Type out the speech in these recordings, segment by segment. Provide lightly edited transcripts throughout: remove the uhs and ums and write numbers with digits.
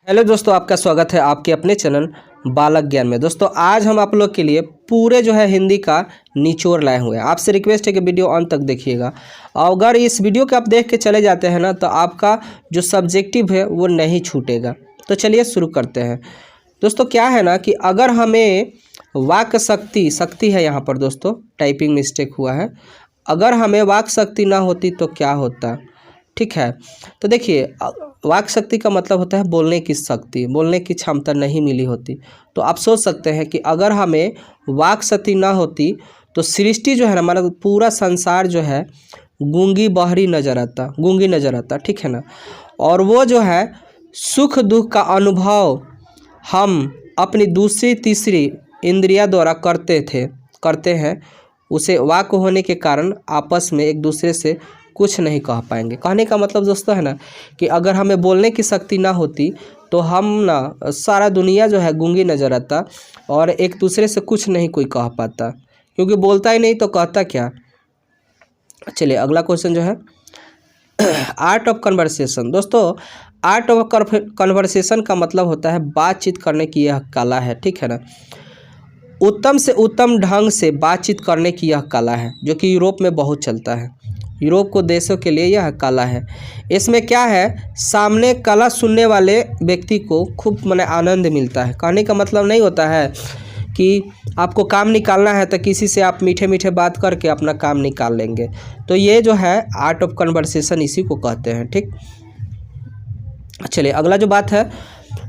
Hello दोस्तों, आपका स्वागत है आपके अपने चैनल बालक ज्ञान में। दोस्तों आज हम आप लोग के लिए पूरे हिंदी का निचोड़ लाए हुए हैं। आपसे रिक्वेस्ट है कि वीडियो अंत तक देखिएगा। अगर इस वीडियो को आप देख के चले जाते हैं ना, तो आपका जो सब्जेक्टिव है वो नहीं छूटेगा। तो चलिए शुरू करते हैं। दोस्तों क्या है ना कि अगर हमें वाक शक्ति है यहाँ पर दोस्तों, टाइपिंग मिस्टेक हुआ है। अगर हमें वाक शक्ति ना होती तो क्या होता, ठीक है। तो देखिए, वाक शक्ति का मतलब होता है बोलने की शक्ति, बोलने की क्षमता नहीं मिली होती। तो आप सोच सकते हैं कि अगर हमें वाक शक्ति ना होती तो सृष्टि जो है ना, हमारा पूरा संसार जो है गूंगी नज़र आता, ठीक है ना। और वो जो है सुख दुख का अनुभव हम अपनी दूसरी तीसरी इंद्रिया द्वारा करते हैं। उसे वाक होने के कारण आपस में एक दूसरे से कुछ नहीं कह पाएंगे। कहने का मतलब दोस्तों है ना कि अगर हमें बोलने की शक्ति ना होती तो हम ना सारा दुनिया जो है गूंगी नज़र आता और एक दूसरे से कुछ नहीं कोई कह पाता, क्योंकि बोलता ही नहीं तो कहता क्या। चलिए अगला क्वेश्चन जो है आर्ट ऑफ कन्वर्सेशन। दोस्तों आर्ट ऑफ कन्वर्सेशन का मतलब होता है बातचीत करने की यह कला है, ठीक है ना। उत्तम से उत्तम ढंग से बातचीत करने की यह कला है, जो कि यूरोप में बहुत चलता है। यूरोप को देशों के लिए यह कला है। इसमें क्या है, सामने कला सुनने वाले व्यक्ति को खूब आनंद मिलता है। कहने का मतलब नहीं होता है कि आपको काम निकालना है तो किसी से आप मीठे मीठे बात करके अपना काम निकाल लेंगे। तो ये जो है आर्ट ऑफ कन्वर्सेशन इसी को कहते हैं, ठीक। चलिए अगला जो बात है,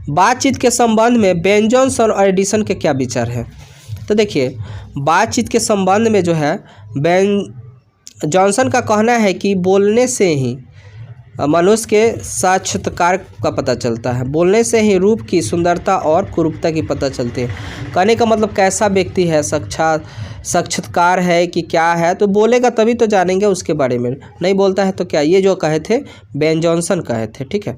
बातचीत के संबंध में बेन जॉनसन और एडिसन के क्या विचार है। तो देखिए, बातचीत के संबंध में जो है बेन जॉनसन का कहना है कि बोलने से ही मनुष्य के साक्षात्कार का पता चलता है। बोलने से ही रूप की सुंदरता और कुरूपता की पता चलती है। कहने का मतलब कैसा व्यक्ति है, साक्षात्कार है कि क्या है, तो बोलेगा तभी तो जानेंगे उसके बारे में। नहीं बोलता है तो क्या। ये जो कहे थे बेन जॉनसन कहे थे, ठीक है।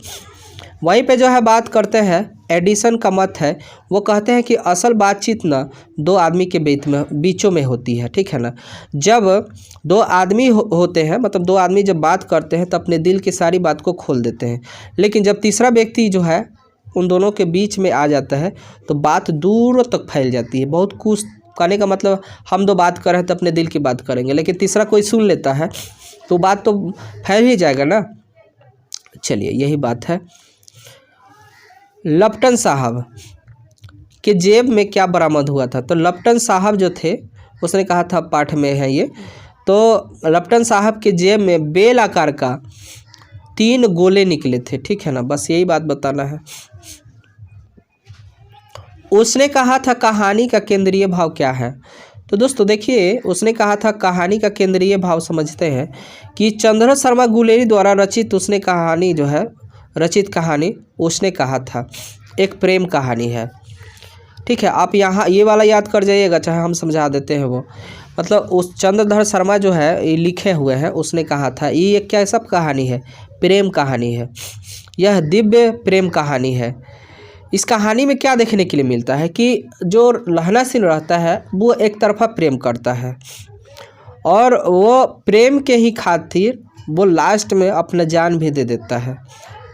वहीं पे जो है बात करते हैं एडिसन का मत है। वो कहते हैं कि असल बातचीत ना दो आदमी के बीचों में होती है, ठीक है ना। जब दो आदमी होते हैं, मतलब दो आदमी जब बात करते हैं तो अपने दिल की सारी बात को खोल देते हैं। लेकिन जब तीसरा व्यक्ति जो है उन दोनों के बीच में आ जाता है तो बात दूरों तक फैल जाती है। बहुत कुछ कहने का मतलब, हम दो बात कर रहे हैं तो अपने दिल की बात करेंगे, लेकिन तीसरा कोई सुन लेता है तो बात तो फैल ही जाएगा ना। चलिए यही बात है। लप्टन साहब के जेब में क्या बरामद हुआ था। तो लप्टन साहब जो थे उसने कहा था, पाठ में है ये, तो लप्टन साहब के जेब में बेल आकार का 3 गोले निकले थे, ठीक है ना। बस यही बात बताना है। उसने कहा था कहानी का केंद्रीय भाव क्या है। तो दोस्तों देखिए, उसने कहा था कहानी का केंद्रीय भाव समझते हैं कि चंद्र शर्मा गुलेरी द्वारा रचित कहानी उसने कहा था एक प्रेम कहानी है, ठीक है। आप यहाँ ये वाला याद कर जाइएगा, चाहे हम समझा देते हैं वो। मतलब उस चंद्रधर शर्मा जो है ये लिखे हुए हैं, उसने कहा था ये क्या सब कहानी है, प्रेम कहानी है। यह दिव्य प्रेम कहानी है। इस कहानी में क्या देखने के लिए मिलता है कि जो लहना सिंह रहता है वो एक तरफा प्रेम करता है और वो प्रेम के ही खातिर वो लास्ट में अपना जान भी दे देता है।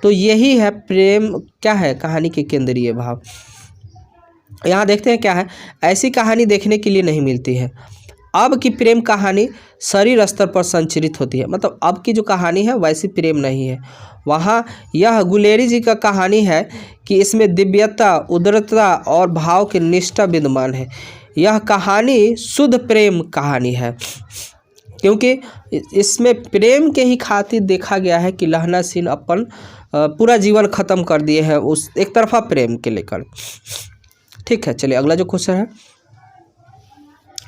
तो यही है प्रेम क्या है, कहानी के केंद्रीय भाव। यहाँ देखते हैं क्या है, ऐसी कहानी देखने के लिए नहीं मिलती है। अब की प्रेम कहानी शरीर स्तर पर संचरित होती है। मतलब अब की जो कहानी है वैसी प्रेम नहीं है। वहाँ यह गुलेरी जी का कहानी है कि इसमें दिव्यता, उदारता और भाव की निष्ठा विद्यमान है। यह कहानी शुद्ध प्रेम कहानी है, क्योंकि इसमें प्रेम के ही खातिर देखा गया है कि लहना सिंह अपन पूरा जीवन ख़त्म कर दिए हैं उस एक तरफा प्रेम के लेकर, ठीक है। चलिए अगला जो क्वेश्चन है,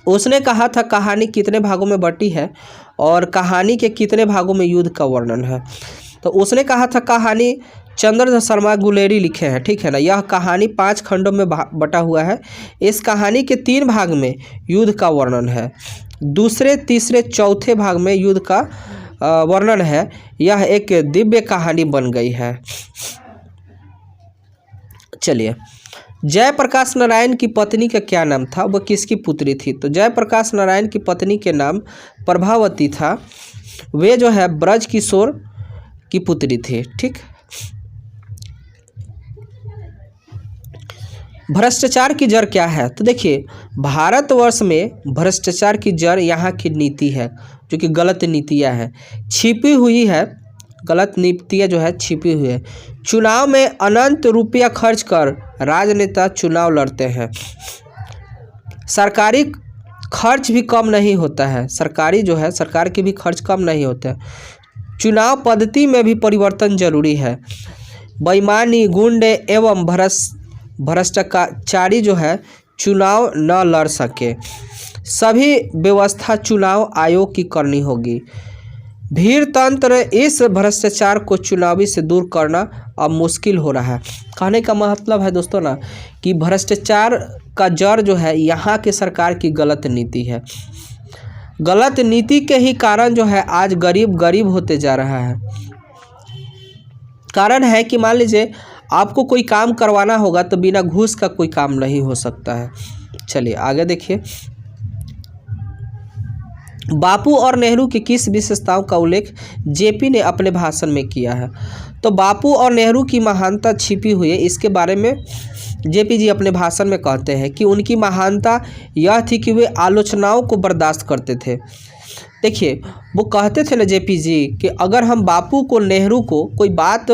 उसने कहा था कहानी कितने भागों में बटी है और कहानी के कितने भागों में युद्ध का वर्णन है। तो उसने कहा था कहानी चंद्रधर शर्मा गुलेरी लिखे हैं, ठीक है ना। यह कहानी 5 खंडों में बटा हुआ है। इस कहानी के 3 भाग में युद्ध का वर्णन है, दूसरे तीसरे चौथे भाग में युद्ध का वर्णन है। यह एक दिव्य कहानी बन गई है। चलिए, जयप्रकाश नारायण की पत्नी का क्या नाम था, वह किसकी पुत्री थी। तो जयप्रकाश नारायण की पत्नी के नाम प्रभावती था। वे जो है ब्रज किशोर की पुत्री थी, ठीक। भ्रष्टाचार की जड़ क्या है? तो देखिए, भारतवर्ष में भ्रष्टाचार की जड़ यहाँ की नीति है, जो कि गलत नीतियाँ हैं, छिपी हुई है। गलत नीतियाँ जो है छिपी हुई है। चुनाव में अनंत रुपया खर्च कर राजनेता चुनाव लड़ते हैं। सरकारी खर्च भी कम नहीं होता है। सरकारी जो है, सरकार के भी खर्च कम नहीं होते हैं। चुनाव पद्धति में भी परिवर्तन जरूरी है। बेईमानी, गुंडे एवं भ्रष्टाचारी जो है चुनाव न लड़ सके। सभी व्यवस्था चुनाव आयोग की करनी होगी। भीड़ तंत्र, इस भ्रष्टाचार को चुनावी से दूर करना अब मुश्किल हो रहा है। कहने का मतलब है दोस्तों ना कि भ्रष्टाचार का जड़ जो है यहाँ के सरकार की गलत नीति है। गलत नीति के ही कारण जो है आज गरीब गरीब होते जा रहा है। कारण है कि मान लीजिए आपको कोई काम करवाना होगा तो बिना घूस का कोई काम नहीं हो सकता है। चलिए आगे देखिए, बापू और नेहरू की किस विशेषताओं का उल्लेख जेपी ने अपने भाषण में किया है? तो बापू और नेहरू की महानता छिपी हुई है। इसके बारे में जेपी जी अपने भाषण में कहते हैं कि उनकी महानता यह थी कि वे आलोचनाओं को बर्दाश्त करते थे। देखिए, वो कहते थे ना जेपी जी कि अगर हम बापू को, नेहरू को कोई बात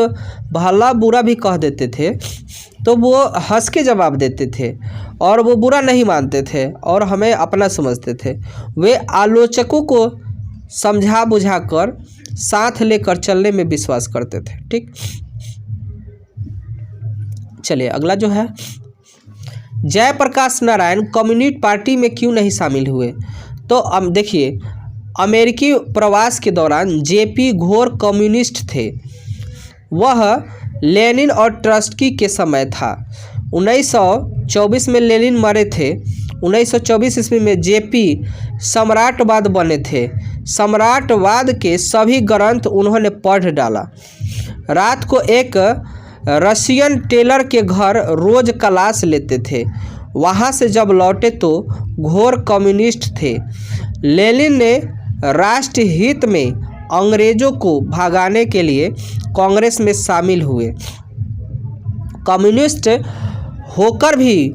भला बुरा भी कह देते थे तो वो हंस के जवाब देते थे और वो बुरा नहीं मानते थे और हमें अपना समझते थे। वे आलोचकों को समझा बुझा कर साथ लेकर चलने में विश्वास करते थे। ठीक, चलिए अगला जो है, जयप्रकाश नारायण कम्युनिस्ट पार्टी में क्यों नहीं शामिल हुए? तो अब देखिए, अमेरिकी प्रवास के दौरान जेपी घोर कम्युनिस्ट थे। वह लेनिन और ट्रॉट्स्की के समय था। 1924 में लेनिन मरे थे। 1924 ईस्वी में जेपी सम्राटवाद बने थे। सम्राटवाद के सभी ग्रंथ उन्होंने पढ़ डाला। रात को एक रशियन टेलर के घर रोज क्लास लेते थे। वहाँ से जब लौटे तो घोर कम्युनिस्ट थे। लेनिन ने राष्ट्र हित में अंग्रेजों को भगाने के लिए कांग्रेस में शामिल हुए। कम्युनिस्ट होकर भी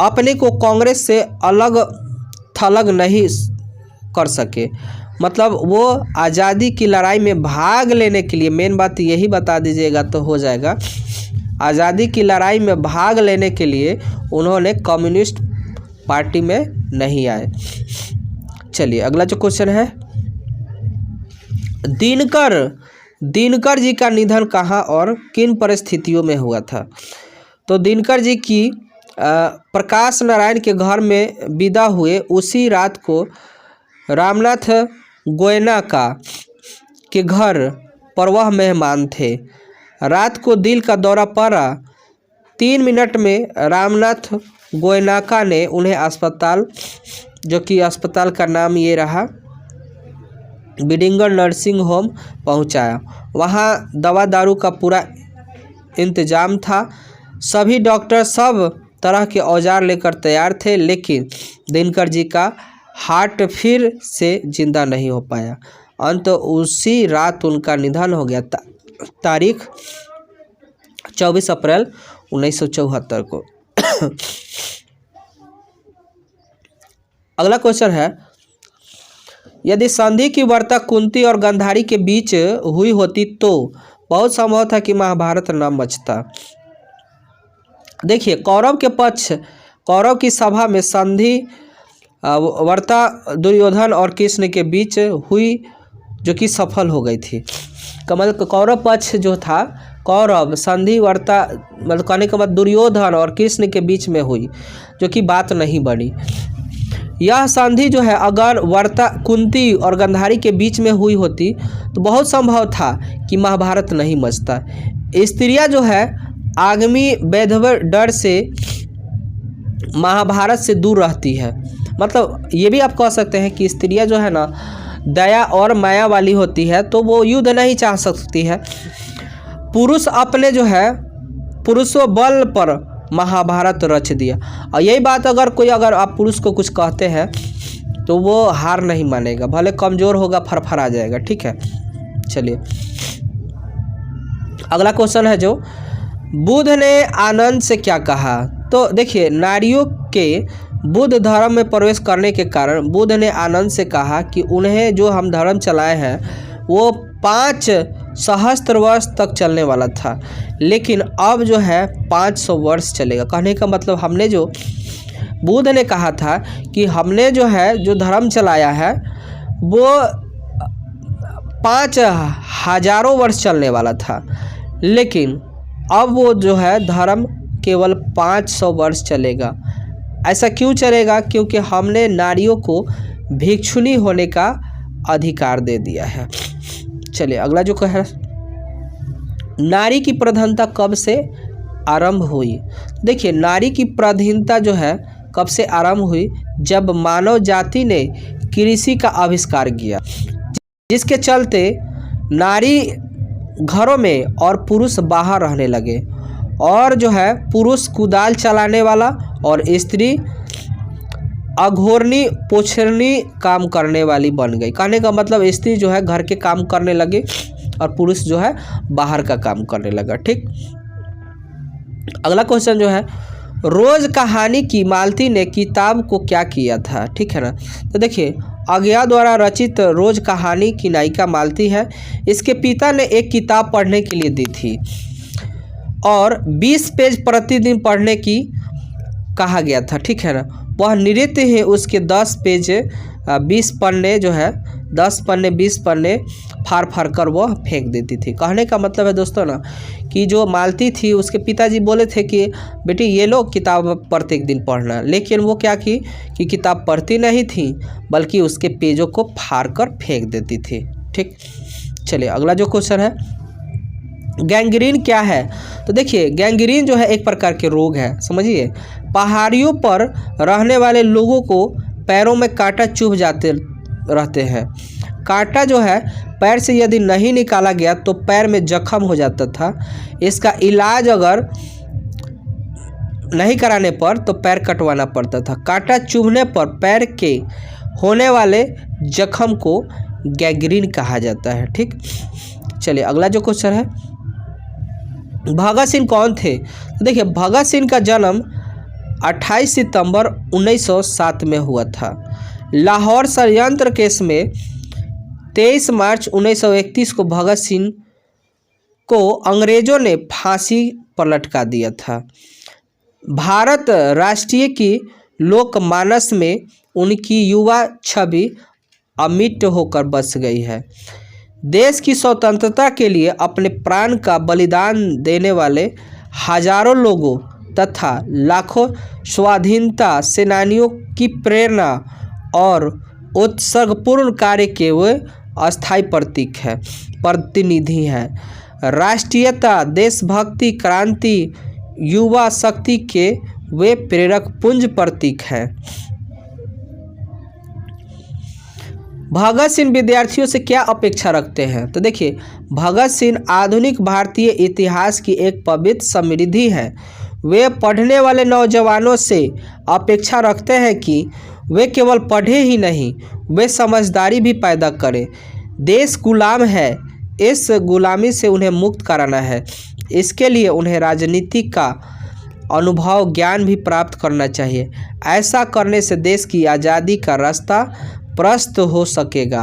अपने को कांग्रेस से अलग थलग नहीं कर सके। मतलब वो आज़ादी की लड़ाई में भाग लेने के लिए, मेन बात यही बता दीजिएगा तो हो जाएगा, आज़ादी की लड़ाई में भाग लेने के लिए उन्होंने कम्युनिस्ट पार्टी में नहीं आए। चलिए अगला जो क्वेश्चन है, दिनकर जी का निधन कहाँ और किन परिस्थितियों में हुआ था? तो दिनकर जी की प्रकाश नारायण के घर में विदा हुए उसी रात को रामनाथ गोयनका के घर पर वह मेहमान थे। रात को दिल का दौरा पड़ा। 3 मिनट में रामनाथ गोयनका ने उन्हें अस्पताल, जो कि अस्पताल का नाम ये रहा, बिडिंगर नर्सिंग होम, पहुंचाया। वहां दवा दारू का पूरा इंतजाम था। सभी डॉक्टर सब तरह के औजार लेकर तैयार थे, लेकिन दिनकर जी का हार्ट फिर से जिंदा नहीं हो पाया। अंत उसी रात उनका निधन हो गया। तारीख 24 अप्रैल 1974 को। अगला क्वेश्चन है, यदि संधि की वार्ता कुंती और गांधारी के बीच हुई होती तो बहुत संभव था कि महाभारत न मचता। देखिए, कौरव की सभा में संधि वार्ता दुर्योधन और कृष्ण के बीच हुई, जो कि सफल हो गई थी। कौरव पक्ष जो था, कौरव संधि वार्ता मतलब कहने का मतलब दुर्योधन और कृष्ण के बीच में हुई, जो कि बात नहीं बनी। यह संधि जो है अगर वार्ता कुंती और गांधारी के बीच में हुई होती तो बहुत संभव था कि महाभारत नहीं मचता। स्त्रियां जो है आगामी वैधव्य डर से महाभारत से दूर रहती है। मतलब ये भी आप कह सकते हैं कि स्त्रियां जो है ना दया और माया वाली होती है, तो वो युद्ध नहीं चाह सकती है। पुरुष अपने जो है पुरुषों बल पर महाभारत रच दिया। और यही बात अगर आप पुरुष को कुछ कहते हैं तो वो हार नहीं मानेगा, भले कमज़ोर होगा, फरफरा जाएगा। ठीक है, चलिए अगला क्वेश्चन है जो, बुद्ध ने आनंद से क्या कहा? तो देखिए, नारियों के बुद्ध धर्म में प्रवेश करने के कारण बुद्ध ने आनंद से कहा कि उन्हें जो हम धर्म चलाए हैं वो 5 सहस्त्र वर्ष तक चलने वाला था, लेकिन अब जो है 500 वर्ष चलेगा। कहने का मतलब हमने जो बुद्ध ने कहा था कि हमने जो है जो धर्म चलाया है वो 5000 वर्ष चलने वाला था, लेकिन अब वो जो है धर्म केवल 500 वर्ष चलेगा। ऐसा क्यों चलेगा? क्योंकि हमने नारियों को भिक्षुणी होने का अधिकार दे दिया है। चलिए अगला जो कह, नारी की प्रधानता कब से आरंभ हुई? देखिए, नारी की प्रधानता जो है कब से आरंभ हुई? जब मानव जाति ने कृषि का आविष्कार किया, जिसके चलते नारी घरों में और पुरुष बाहर रहने लगे, और जो है पुरुष कुदाल चलाने वाला और स्त्री अघोरनी पोछरनी काम करने वाली बन गई। कहने का मतलब स्त्री जो है घर के काम करने लगी और पुरुष जो है बाहर का काम करने लगा। ठीक, अगला क्वेश्चन जो है, रोज कहानी की मालती ने किताब को क्या किया था? ठीक है ना। तो देखिए, अज्ञा द्वारा रचित रोज कहानी की नायिका मालती है। इसके पिता ने एक किताब पढ़ने के लिए दी थी और 20 पेज प्रतिदिन पढ़ने की कहा गया था। ठीक है ना। वह नृत्य है उसके 10 पेज 20 पन्ने जो है 10 पन्ने 20 पन्ने फाड़ कर वह फेंक देती थी। कहने का मतलब है दोस्तों ना कि जो मालती थी उसके पिताजी बोले थे कि बेटी ये लो किताब प्रत्येक दिन पढ़ना, लेकिन वो क्या की कि किताब पढ़ती नहीं थी बल्कि उसके पेजों को फाड़ कर फेंक देती थी। ठीक, चलिए अगला जो क्वेश्चन है, गैंग्रीन क्या है? तो देखिए, गैंग्रीन जो है एक प्रकार के रोग है, समझिए। पहाड़ियों पर रहने वाले लोगों को पैरों में कांटा चुभ जाते रहते हैं। कांटा जो है पैर से यदि नहीं निकाला गया तो पैर में जख्म हो जाता था। इसका इलाज अगर नहीं कराने पर तो पैर कटवाना पड़ता था। कांटा चुभने पर पैर के होने वाले जख्म को गैंग्रीन कहा जाता है। ठीक, चलिए अगला जो क्वेश्चन है, भगत सिंह कौन थे? तो देखिए, भगत सिंह का जन्म 28 सितंबर 1907 में हुआ था। लाहौर षड्यंत्र केस में 23 मार्च 1931 को भगत सिंह को अंग्रेजों ने फांसी पर लटका दिया था। भारत राष्ट्रीय की लोकमानस में उनकी युवा छवि अमिट होकर बस गई है। देश की स्वतंत्रता के लिए अपने प्राण का बलिदान देने वाले हजारों लोगों तथा लाखों स्वाधीनता सेनानियों की प्रेरणा और उत्सर्गपूर्ण कार्य के वे अस्थायी प्रतीक है, प्रतिनिधि हैं। राष्ट्रीयता, देशभक्ति, क्रांति, युवा शक्ति के वे प्रेरक पुंज प्रतीक हैं। भगत सिंह विद्यार्थियों से क्या अपेक्षा रखते हैं? तो देखिए, भगत सिंह आधुनिक भारतीय इतिहास की एक पवित्र समृद्धि है। वे पढ़ने वाले नौजवानों से अपेक्षा रखते हैं कि वे केवल पढ़े ही नहीं, वे समझदारी भी पैदा करें। देश गुलाम है, इस गुलामी से उन्हें मुक्त कराना है। इसके लिए उन्हें राजनीति का अनुभव ज्ञान भी प्राप्त करना चाहिए। ऐसा करने से देश की आज़ादी का रास्ता प्रशस्त हो सकेगा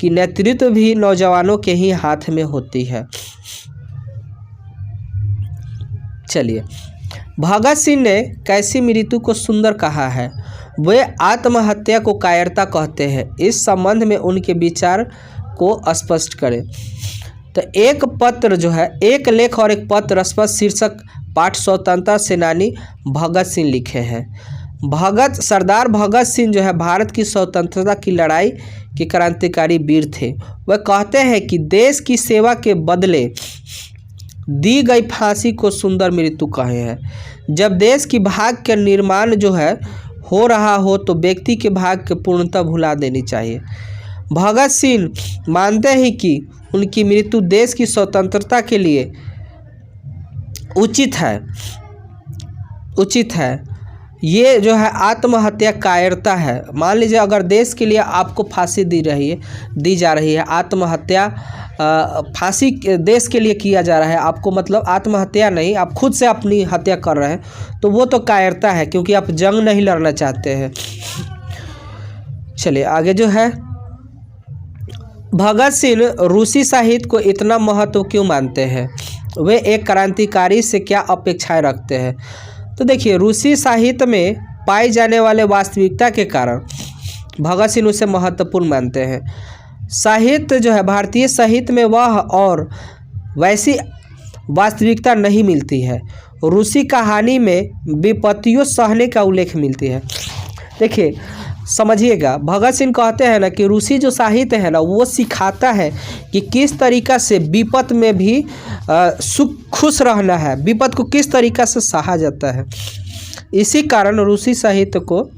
कि नेतृत्व भी नौजवानों के ही हाथ में होती है। चलिए, भगत सिंह ने कैसी मृत्यु को सुंदर कहा है? वे आत्महत्या को कायरता कहते हैं। इस संबंध में उनके विचार को स्पष्ट करें। तो एक पत्र जो है, एक लेख और एक पत्र स्पष्ट शीर्षक पाठ स्वतंत्रता सेनानी भगत सिंह लिखे हैं। सरदार भगत सिंह जो है भारत की स्वतंत्रता की लड़ाई के क्रांतिकारी वीर थे। वह कहते हैं कि देश की सेवा के बदले दी गई फांसी को सुंदर मृत्यु कहे हैं। जब देश की भाग के निर्माण जो है हो रहा हो तो व्यक्ति के भाग के पूर्णतः भुला देनी चाहिए। भगत सिंह मानते हैं कि उनकी मृत्यु देश की स्वतंत्रता के लिए उचित है। ये जो है आत्महत्या कायरता है। मान लीजिए अगर देश के लिए आपको फांसी दी जा रही है, आत्महत्या फांसी देश के लिए किया जा रहा है आपको, मतलब आत्महत्या नहीं, आप खुद से अपनी हत्या कर रहे हैं, तो वो तो कायरता है, क्योंकि आप जंग नहीं लड़ना चाहते हैं। चलिए आगे जो है, भगत सिंह रूसी साहित्य को इतना महत्व क्यों मानते हैं? वे एक क्रांतिकारी से क्या अपेक्षाएं रखते हैं? तो देखिए, रूसी साहित्य में पाई जाने वाले वास्तविकता के कारण भगत सिंह उसे महत्वपूर्ण मानते हैं। साहित्य जो है, भारतीय साहित्य में वह और वैसी वास्तविकता नहीं मिलती है। रूसी कहानी में विपत्तियों सहने का उल्लेख मिलती है। देखिए समझिएगा, भगत सिंह कहते हैं ना कि रूसी जो साहित्य है ना, वो सिखाता है कि किस तरीक़ा से विपत में भी खुश रहना है, विपत को किस तरीक़ा से सहा जाता है। इसी कारण रूसी साहित्य को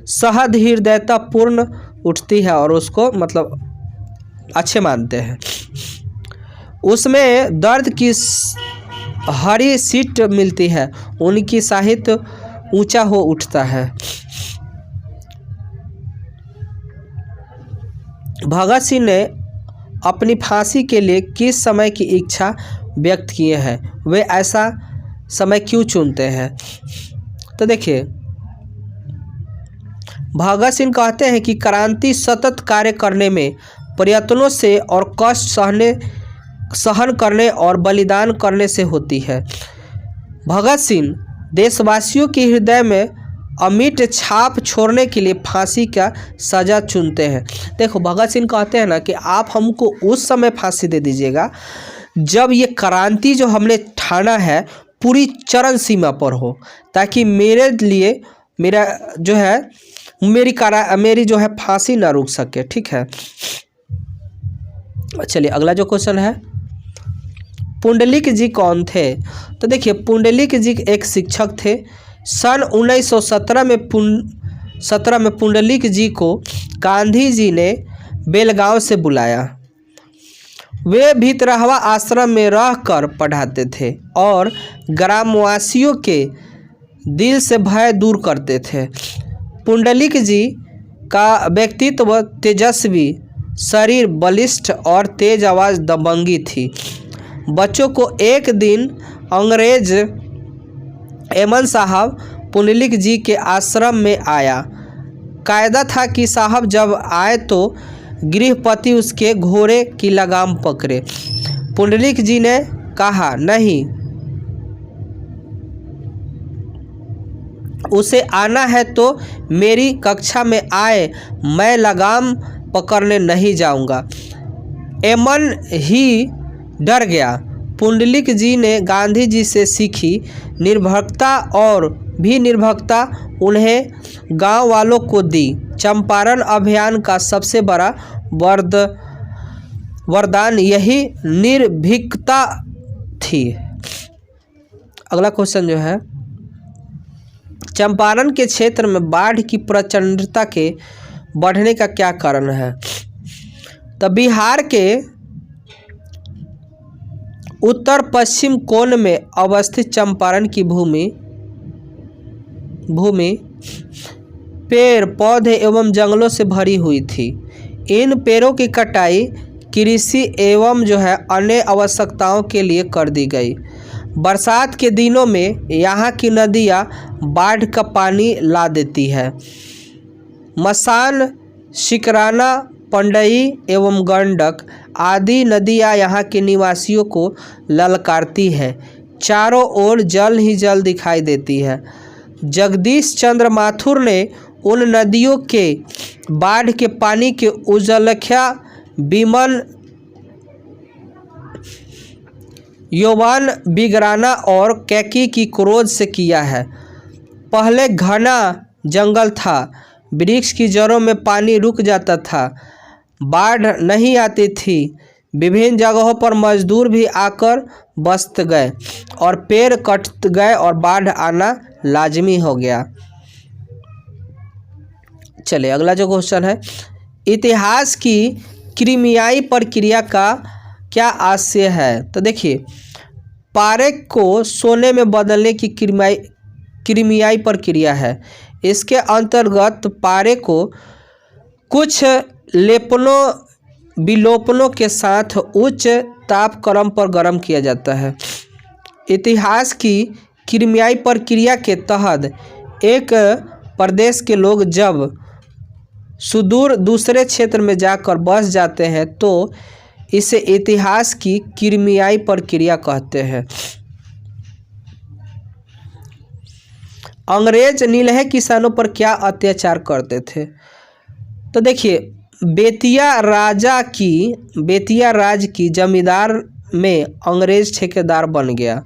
सहज हृदयता पूर्ण उठती है और उसको मतलब अच्छे मानते हैं। उसमें दर्द की हरी सीट मिलती है, उनकी साहित्य ऊंचा हो उठता है। भगत सिंह ने अपनी फांसी के लिए किस समय की इच्छा व्यक्त किए हैं? वे ऐसा समय क्यों चुनते हैं? तो देखिए, भगत सिंह कहते हैं कि क्रांति सतत कार्य करने में, प्रयत्नों से और कष्ट सहन करने और बलिदान करने से होती है। भगत सिंह देशवासियों के हृदय में अमिट छाप छोड़ने के लिए फांसी का सज़ा चुनते हैं। देखो, भगत सिंह कहते हैं ना कि आप हमको उस समय फांसी दे दीजिएगा जब ये क्रांति जो हमने ठाना है पूरी चरम सीमा पर हो, ताकि मेरे लिए मेरी जो है फांसी ना रुक सके। ठीक है, चलिए अगला जो क्वेश्चन है, पुंडलिक जी कौन थे? तो देखिए, पुंडलिक जी एक शिक्षक थे। सन 1917 में पुंडलिक जी को गांधी जी ने बेलगांव से बुलाया। वे भितरहवा आश्रम में रहकर पढ़ाते थे और ग्रामवासियों के दिल से भय दूर करते थे। पुंडलिक जी का व्यक्तित्व तेजस्वी, शरीर बलिष्ठ और तेज आवाज़ दबंगी थी। बच्चों को एक दिन अंग्रेज एमन साहब पुंडलिक जी के आश्रम में आया। कायदा था कि साहब जब आए तो गृहपति उसके घोड़े की लगाम पकड़े। पुंडलिक जी ने कहा, नहीं, उसे आना है तो मेरी कक्षा में आए, मैं लगाम पकड़ने नहीं जाऊंगा। एमन ही डर गया। पुंडलिक जी ने गांधी जी से सीखी निर्भीकता, और भी निर्भीकता उन्हें गांव वालों को दी। चंपारण अभियान का सबसे बड़ा वरदान यही निर्भीकता थी। अगला क्वेश्चन जो है, चंपारण के क्षेत्र में बाढ़ की प्रचंडता के बढ़ने का क्या कारण है? तो बिहार के उत्तर पश्चिम कोण में अवस्थित चंपारण की भूमि पेड़ पौधे एवं जंगलों से भरी हुई थी। इन पेड़ों की कटाई कृषि एवं जो है अन्य आवश्यकताओं के लिए कर दी गई। बरसात के दिनों में यहाँ की नदियाँ बाढ़ का पानी ला देती है। मसान, शिकराना, पंडई एवं गंडक आदि नदियाँ यहाँ के निवासियों को ललकारती है। चारों ओर जल ही जल दिखाई देती है। जगदीश चंद्र माथुर ने उन नदियों के बाढ़ के पानी के उजलख्या विमन यौवन बिगराना और कैकी की क्रोध से किया है। पहले घना जंगल था, वृक्ष की जड़ों में पानी रुक जाता था, बाढ़ नहीं आती थी। विभिन्न जगहों पर मजदूर भी आकर बस गए और पेड़ कट गए और बाढ़ आना लाजमी हो गया। चलिए अगला जो क्वेश्चन है, इतिहास की क्रीमियाई प्रक्रिया का क्या आशय है? तो देखिए, पारे को सोने में बदलने की कीमियाई प्रक्रिया है। इसके अंतर्गत पारे को कुछ विलोपनों के साथ उच्च तापक्रम पर गर्म किया जाता है। इतिहास की कीमियाई प्रक्रिया के तहत एक प्रदेश के लोग जब सुदूर दूसरे क्षेत्र में जाकर बस जाते हैं तो इसे इतिहास की कीमियाई प्रक्रिया कहते हैं। अंग्रेज नीलहे किसानों पर क्या अत्याचार करते थे? तो देखिए, बेतिया राज की जमींदार में अंग्रेज ठेकेदार बन गया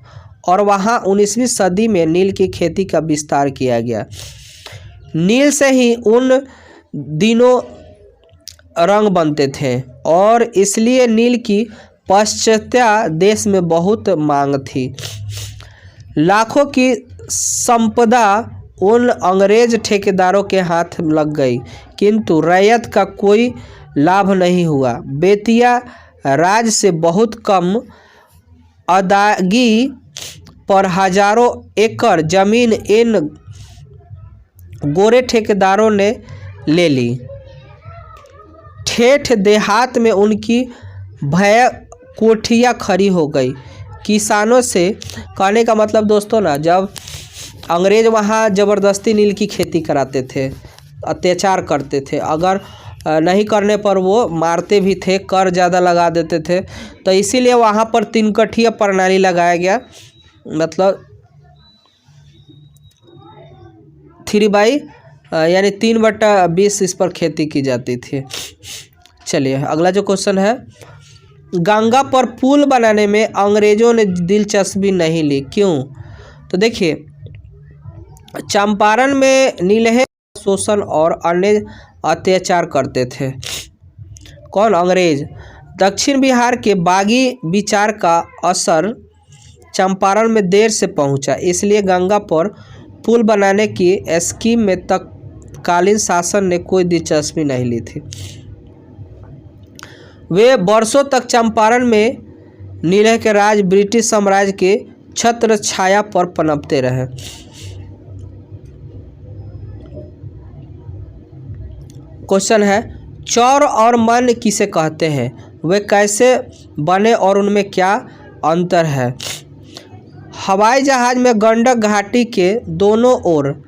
और वहाँ 19वीं सदी में नील की खेती का विस्तार किया गया। नील से ही उन दिनों रंग बनते थे और इसलिए नील की पाश्चात्य देश में बहुत मांग थी। लाखों की संपदा उन अंग्रेज ठेकेदारों के हाथ लग गई, किंतु रैयत का कोई लाभ नहीं हुआ। बेतिया राज से बहुत कम अदायगी पर हजारों एकड़ जमीन इन गोरे ठेकेदारों ने ले ली। ठेठ देहात में उनकी भय कोठियाँ खड़ी हो गई। किसानों से, कहने का मतलब दोस्तों ना, जब अंग्रेज वहाँ ज़बरदस्ती नील की खेती कराते थे, अत्याचार करते थे, अगर नहीं करने पर वो मारते भी थे, कर ज़्यादा लगा देते थे, तो इसीलिए वहाँ पर 3 कठिया प्रणाली लगाया गया, मतलब 3/, यानी 3/20 इस पर खेती की जाती थी। चलिए अगला जो क्वेश्चन है, गंगा पर पुल बनाने में अंग्रेजों ने दिलचस्पी नहीं ली, क्यों? तो देखिए, चंपारण में नीलहे शोषण और अन्य अत्याचार करते थे। कौन? अंग्रेज। दक्षिण बिहार के बागी विचार का असर चंपारण में देर से पहुंचा, इसलिए गंगा पर पुल बनाने की स्कीम में तत्कालीन शासन ने कोई दिलचस्पी नहीं ली थी। वे वर्षों तक चंपारण में नीलहे के राज ब्रिटिश साम्राज्य के छत्र छाया पर पनपते रहे। क्वेश्चन है, चौर और मन किसे कहते हैं? वे कैसे बने और उनमें क्या अंतर है? हवाई जहाज में गंडक घाटी के दोनों ओर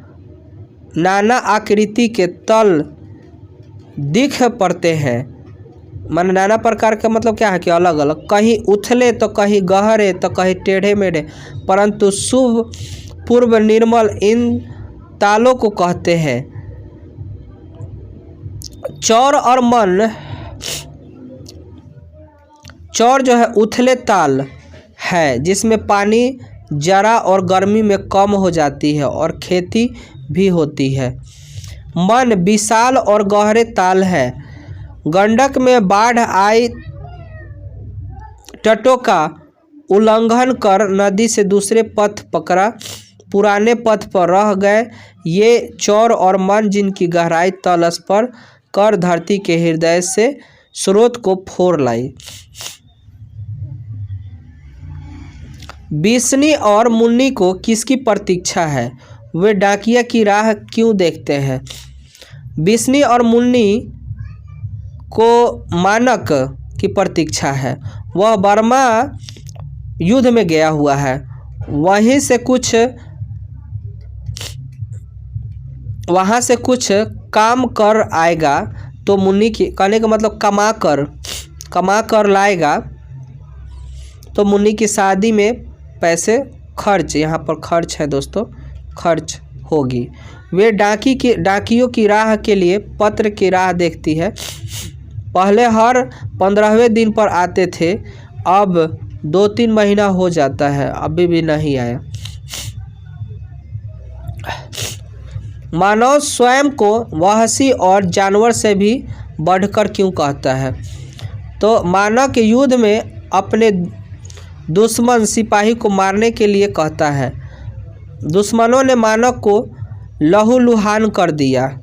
नाना आकृति के तल दिख पड़ते हैं। मन नाना प्रकार का मतलब क्या है कि अलग अलग, कहीं उथले तो कहीं गहरे तो कहीं टेढ़े मेढ़े, परंतु शुभ पूर्व निर्मल इन तालों को कहते हैं। चौर और मन। चौर जो है उथले ताल है जिसमें पानी जरा और गर्मी में कम हो जाती है और खेती भी होती है। मन विशाल और गहरे ताल है। गंडक में बाढ़ आई तटों का उल्लंघन कर नदी से दूसरे पथ पकड़ा, पुराने पथ पर रह गए। ये चौर और मन जिनकी गहराई तलस पर कर धरती के हृदय से स्रोत को फोड़ लाई। बिस्नी और मुन्नी को किसकी प्रतीक्षा है? वे डाकिया की राह क्यों देखते हैं? बिस्नी और मुन्नी को मानक की प्रतीक्षा है। वह बर्मा युद्ध में गया हुआ है, वहाँ से कुछ काम कर आएगा तो मुन्नी की, कहने का मतलब कमा कर लाएगा तो मुन्नी की शादी में पैसे खर्च, यहाँ पर खर्च है दोस्तों, खर्च होगी। वे डाकियों की राह के लिए पत्र की राह देखती है। पहले हर 15वें दिन पर आते थे, अब 2-3 महीना हो जाता है, अभी भी नहीं आया। मानव स्वयं को वहशी और जानवर से भी बढ़कर क्यों कहता है? तो मानव के युद्ध में अपने दुश्मन सिपाही को मारने के लिए कहता है। दुश्मनों ने मानव को लहूलुहान कर दिया।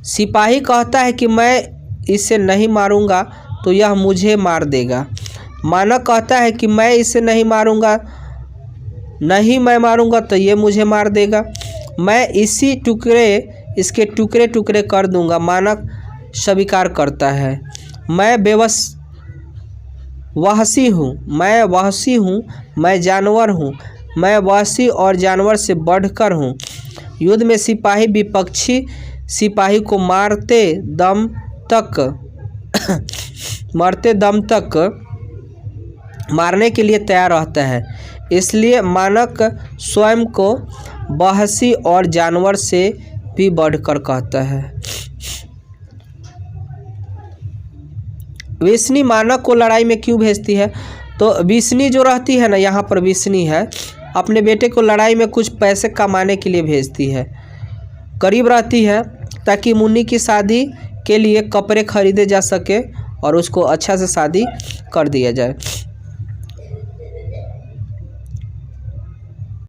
सिपाही कहता है कि मैं इसे नहीं मारूंगा तो यह मुझे मार देगा। मानव कहता है कि मैं इसे नहीं मारूंगा नहीं मैं मारूंगा तो ये मुझे मार देगा, मैं इसके टुकड़े टुकड़े कर दूंगा। मानव स्वीकार करता है, मैं वहशी हूँ, मैं जानवर हूँ, मैं वहशी और जानवर से बढ़कर हूँ। युद्ध में सिपाही विपक्षी सिपाही को मारते दम तक मारने के लिए तैयार रहता है। इसलिए मानव स्वयं को वहशी और जानवर से भी बढ़कर कहता है। विष्णु मानव को लड़ाई में क्यों भेजती है? तो विष्णु जो रहती है ना, यहाँ पर विष्णु है, अपने बेटे को लड़ाई में कुछ पैसे कमाने के लिए भेजती है। करीब रहती है ताकि मुन्नी की शादी के लिए कपड़े खरीदे जा सके और उसको अच्छा से शादी कर दिया जाए।